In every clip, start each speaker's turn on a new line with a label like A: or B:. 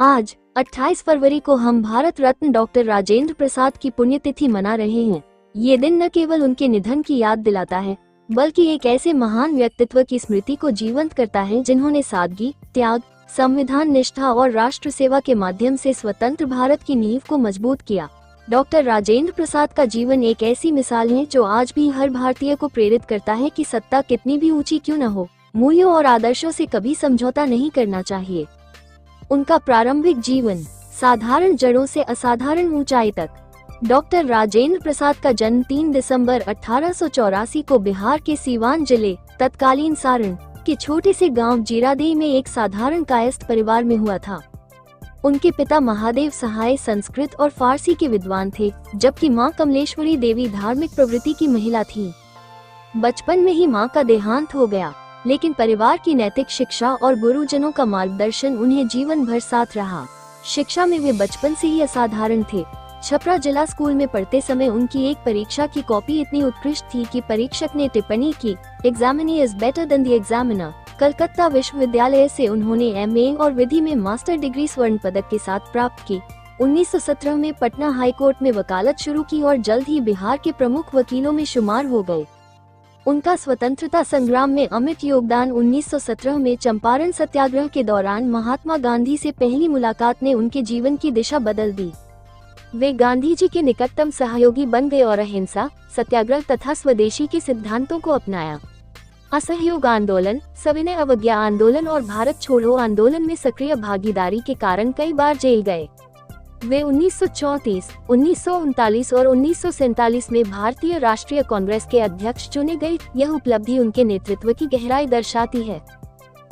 A: आज 28 फरवरी को हम भारत रत्न डॉक्टर राजेंद्र प्रसाद की पुण्यतिथि मना रहे हैं। ये दिन न केवल उनके निधन की याद दिलाता है, बल्कि एक ऐसे महान व्यक्तित्व की स्मृति को जीवंत करता है जिन्होंने सादगी, त्याग, संविधान निष्ठा और राष्ट्र सेवा के माध्यम से स्वतंत्र भारत की नींव को मजबूत किया। डॉक्टर राजेंद्र प्रसाद का जीवन एक ऐसी मिसाल है जो आज भी हर भारतीय को प्रेरित करता है कि सत्ता कितनी भी ऊंची क्यों न हो, मूल्यों और आदर्शों से कभी समझौता नहीं करना चाहिए। उनका प्रारंभिक जीवन, साधारण जड़ों से असाधारण ऊंचाई तक। डॉक्टर राजेंद्र प्रसाद का जन्म 3 दिसंबर 1884 को बिहार के सीवान जिले, तत्कालीन सारण के छोटे से गांव जीरादेई में एक साधारण कायस्थ परिवार में हुआ था। उनके पिता महादेव सहाय संस्कृत और फारसी के विद्वान थे, जबकि मां कमलेश्वरी देवी धार्मिक प्रवृत्ति की महिला थी। बचपन में ही मां का देहांत हो गया, लेकिन परिवार की नैतिक शिक्षा और गुरुजनों का मार्गदर्शन उन्हें जीवन भर साथ रहा। शिक्षा में वे बचपन से ही असाधारण थे। छपरा जिला स्कूल में पढ़ते समय उनकी एक परीक्षा की कॉपी इतनी उत्कृष्ट थी कि परीक्षक ने टिप्पणी की, examinee is better than the examiner. Calcutta विश्वविद्यालय से उन्होंने एमए और विधि में मास्टर डिग्री स्वर्ण पदक के साथ प्राप्त की। 1917 में पटना हाईकोर्ट में वकालत शुरू की और जल्द ही बिहार के प्रमुख वकीलों में शुमार हो गए। उनका स्वतंत्रता संग्राम में अमिट योगदान 1917 में चंपारण सत्याग्रह के दौरान महात्मा गांधी से पहली मुलाकात ने उनके जीवन की दिशा बदल दी। वे गांधी जी के निकटतम सहयोगी बन गए और अहिंसा, सत्याग्रह तथा स्वदेशी के सिद्धांतों को अपनाया। असहयोग आंदोलन, सविनय अवज्ञा आंदोलन और भारत छोड़ो आंदोलन में सक्रिय भागीदारी के कारण कई बार जेल गए। वे 1934, 1939 और 1947 में भारतीय राष्ट्रीय कांग्रेस के अध्यक्ष चुने गए। यह उपलब्धि उनके नेतृत्व की गहराई दर्शाती है।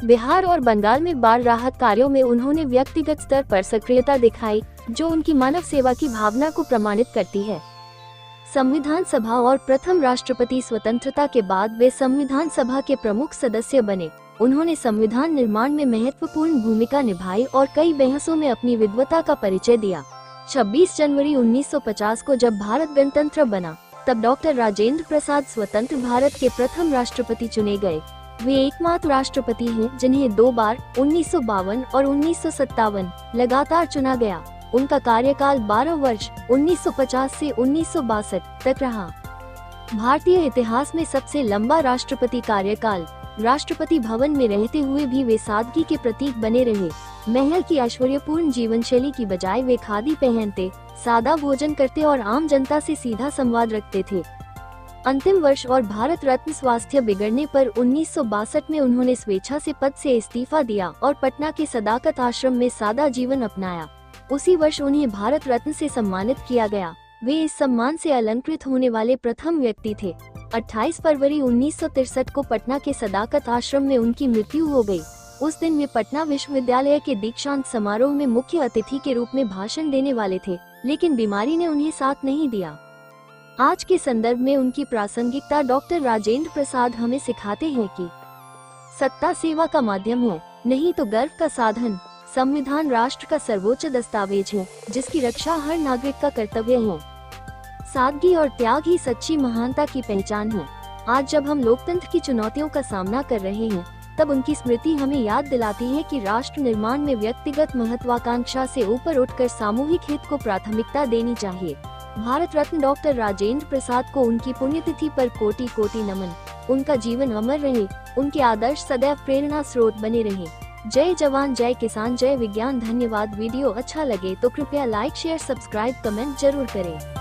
A: बिहार और बंगाल में बाढ़ राहत कार्यों में उन्होंने व्यक्तिगत स्तर पर सक्रियता दिखाई, जो उनकी मानव सेवा की भावना को प्रमाणित करती है। संविधान सभा और प्रथम राष्ट्रपति स्वतंत्रता के बाद वे संविधान सभा के प्रमुख सदस्य बने। उन्होंने संविधान निर्माण में महत्वपूर्ण भूमिका निभाई और कई बहसों में अपनी विद्वता का परिचय दिया। 26 जनवरी 1950 को जब भारत गणतंत्र बना, तब डॉक्टर राजेंद्र प्रसाद स्वतंत्र भारत के प्रथम राष्ट्रपति चुने गए। वे एकमात्र राष्ट्रपति हैं जिन्हें 2 बार 1952 और 1957 लगातार चुना गया। उनका कार्यकाल 12 वर्ष 1950 से 1962 तक रहा। भारतीय इतिहास में सबसे लंबा राष्ट्रपति कार्यकाल। राष्ट्रपति भवन में रहते हुए भी वे सादगी के प्रतीक बने रहे। महल की ऐश्वर्यपूर्ण जीवन शैली की बजाय वे खादी पहनते, सादा भोजन करते और आम जनता से सीधा संवाद रखते थे। अंतिम वर्ष और भारत रत्न स्वास्थ्य बिगड़ने पर 1962 में उन्होंने स्वेच्छा से पद से इस्तीफा दिया और पटना के सदाकत आश्रम में सादा जीवन अपनाया। उसी वर्ष उन्हें भारत रत्न से सम्मानित किया गया। वे इस सम्मान से अलंकृत होने वाले प्रथम व्यक्ति थे। 28 फरवरी 1963 को पटना के सदाकत आश्रम में उनकी मृत्यु हो गई। उस दिन वे पटना विश्वविद्यालय के दीक्षांत समारोह में मुख्य अतिथि के रूप में भाषण देने वाले थे, लेकिन बीमारी ने उन्हें साथ नहीं दिया। आज के संदर्भ में उनकी प्रासंगिकता डॉक्टर राजेंद्र प्रसाद हमें सिखाते हैं कि सत्ता सेवा का माध्यम है, नहीं तो गर्व का साधन। संविधान राष्ट्र का सर्वोच्च दस्तावेज है, जिसकी रक्षा हर नागरिक का कर्तव्य है। सादगी और त्याग ही सच्ची महानता की पहचान है। आज जब हम लोकतंत्र की चुनौतियों का सामना कर रहे हैं, तब उनकी स्मृति हमें याद दिलाती है कि राष्ट्र निर्माण में व्यक्तिगत महत्वाकांक्षा से ऊपर उठकर सामूहिक हित को प्राथमिकता देनी चाहिए। भारत रत्न डॉक्टर राजेंद्र प्रसाद को उनकी पुण्यतिथि पर कोटि कोटि नमन। उनका जीवन अमर रहे, उनके आदर्श सदैव प्रेरणा स्रोत बने रहे। जय जवान, जय किसान, जय विज्ञान। धन्यवाद। वीडियो अच्छा लगे तो कृपया लाइक, शेयर, सब्सक्राइब, कमेंट जरूर करें।